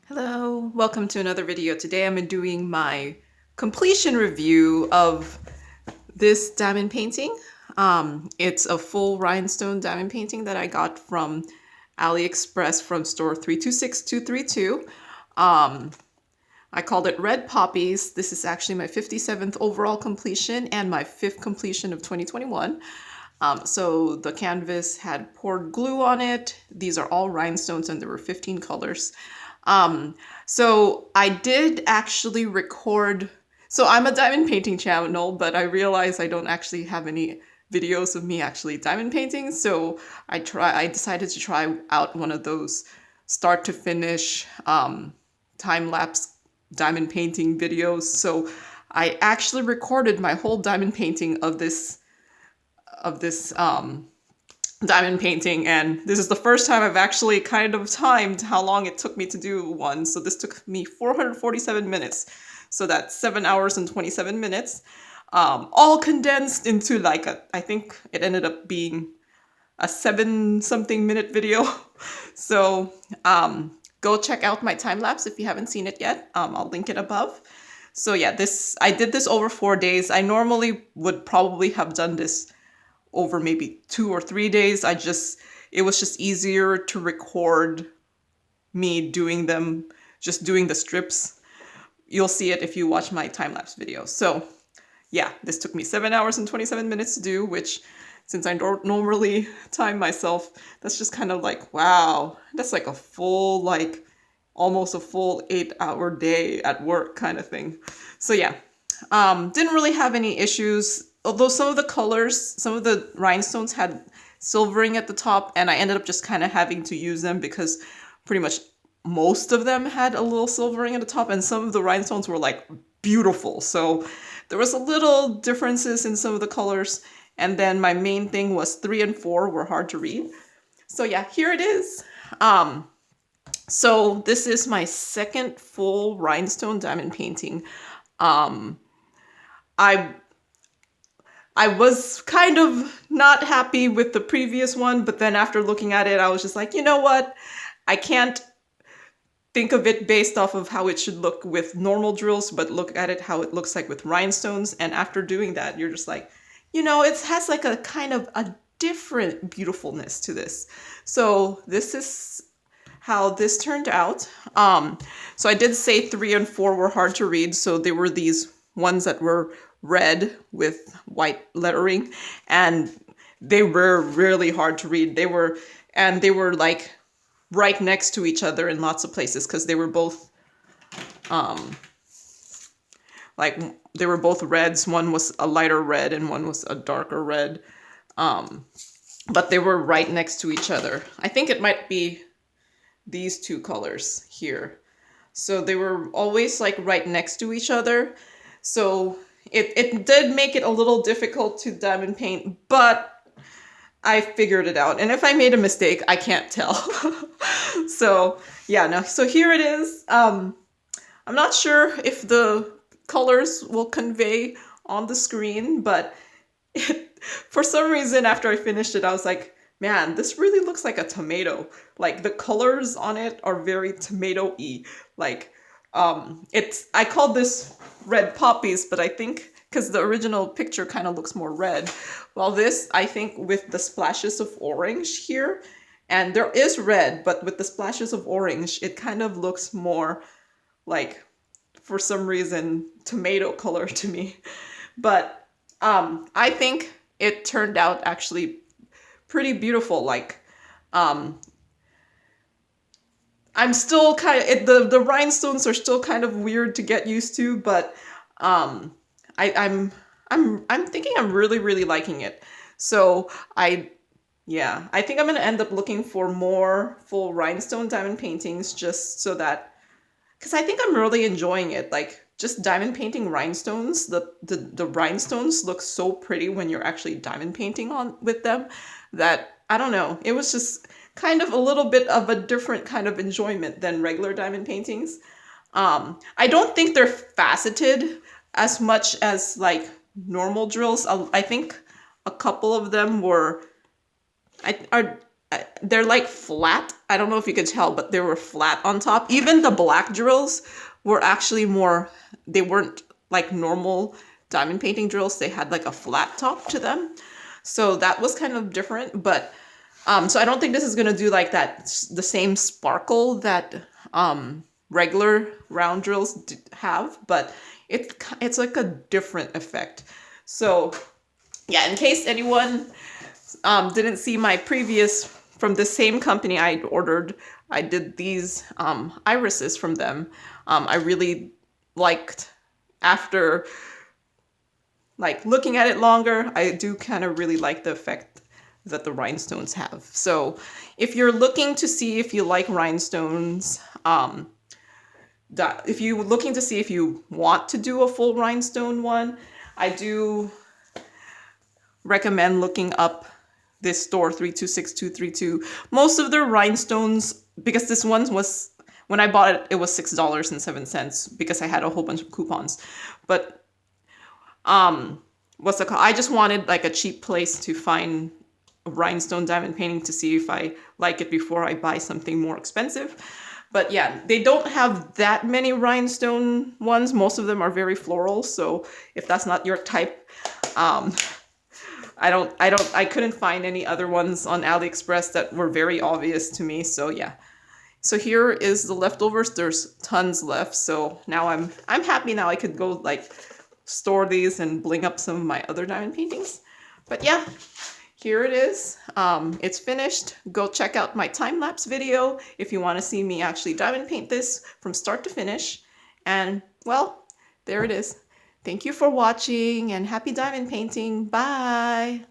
Hello, welcome to another video. Today I'm doing my completion review of this diamond painting. It's a full rhinestone diamond painting that I got from AliExpress from store 326232. I called it Red Poppies. This is actually my 57th overall completion and my 5th completion of 2021. So the canvas had poured glue on it. These are all rhinestones and there were 15 colors. So I did actually record, so I'm a diamond painting channel, but I realized I don't actually have any videos of me actually diamond painting. So I decided to try out one of those start to finish, time-lapse diamond painting videos. So I actually recorded my whole diamond painting of this diamond painting, and this is the first time I've actually kind of timed how long it took me to do one. So this took me 447 minutes. So that's 7 hours and 27 minutes, all condensed into like I think it ended up being a 7-something minute video. So go check out my time lapse if you haven't seen it yet. I'll link it above. So yeah, I did this over 4 days. I normally would probably have done this over maybe 2 or 3 days. It was just easier to record me doing them, just doing the strips. You'll see it if you watch my time-lapse video. So yeah, this took me 7 hours and 27 minutes to do, which since I don't normally time myself, that's just kind of like, wow, that's like a full, like almost a full 8-hour day at work kind of thing. So yeah, didn't really have any issues. Although some of the colors, some of the rhinestones had silvering at the top, and I ended up just kind of having to use them because pretty much most of them had a little silvering at the top, and some of the rhinestones were like beautiful. So there was a little differences in some of the colors. And then my main thing was 3 and 4 were hard to read. So yeah, here it is. So this is my second full rhinestone diamond painting. I was kind of not happy with the previous one, but then after looking at it, I was just like, you know what? I can't think of it based off of how it should look with normal drills, but look at it how it looks like with rhinestones. And after doing that, you're just like, you know, it has like a kind of a different beautifulness to this. So this is how this turned out. So I did say 3 and 4 were hard to read. So they were these ones that were red with white lettering, and they were really hard to read. They were like right next to each other in lots of places because they were both like they were both reds. One was a lighter red and one was a darker red, but they were right next to each other. I think it might be these two colors here. So they were always like right next to each other. So it did make it a little difficult to diamond paint, but I figured it out. And if I made a mistake, I can't tell. So yeah, no. So here it is. I'm not sure if the colors will convey on the screen, but for some reason, after I finished it, I was like, man, this really looks like a tomato. Like the colors on it are very tomato-y. Like I called this Red Poppies, but I think because the original picture kind of looks more red. Well, this, I think with the splashes of orange here, and there is red, but with the splashes of orange, it kind of looks more like, for some reason, tomato color to me. But I think it turned out actually pretty beautiful. Like, I'm still kind of, the rhinestones are still kind of weird to get used to, but I'm thinking I'm really liking it. So I think I'm gonna end up looking for more full rhinestone diamond paintings just so that, because I think I'm really enjoying it. Like just diamond painting rhinestones, the rhinestones look so pretty when you're actually diamond painting on with them that, I don't know, it was just kind of a little bit of a different kind of enjoyment than regular diamond paintings. I don't think they're faceted as much as like normal drills. I think a couple of them were they're like flat. I don't know if you could tell, but they were flat on top. Even the black drills were actually more, they weren't like normal diamond painting drills. They had like a flat top to them. So that was kind of different, but so I don't think this is gonna do like that, the same sparkle that regular round drills have, but it's like a different effect. So yeah, in case anyone didn't see my previous, from the same company I ordered, I did these irises from them. I really liked, after like looking at it longer, I do kind of really like the effect that the rhinestones have. So if you're looking to see if you like rhinestones, if you're looking to see if you want to do a full rhinestone one, I do recommend looking up this store 326232. Most of their rhinestones, because this one was, when I bought it, it was $6.07 because I had a whole bunch of coupons. But what's it called? I just wanted like a cheap place to find a rhinestone diamond painting to see if I like it before I buy something more expensive. But yeah, they don't have that many rhinestone ones. Most of them are very floral. So if that's not your type, I couldn't find any other ones on AliExpress that were very obvious to me. So yeah. So here is the leftovers. There's tons left. So now I'm happy now. I could go like store these and bling up some of my other diamond paintings. But yeah, here it is. It's finished. Go check out my time-lapse video if you want to see me actually diamond paint this from start to finish. And well, there it is. Thank you for watching and happy diamond painting. Bye.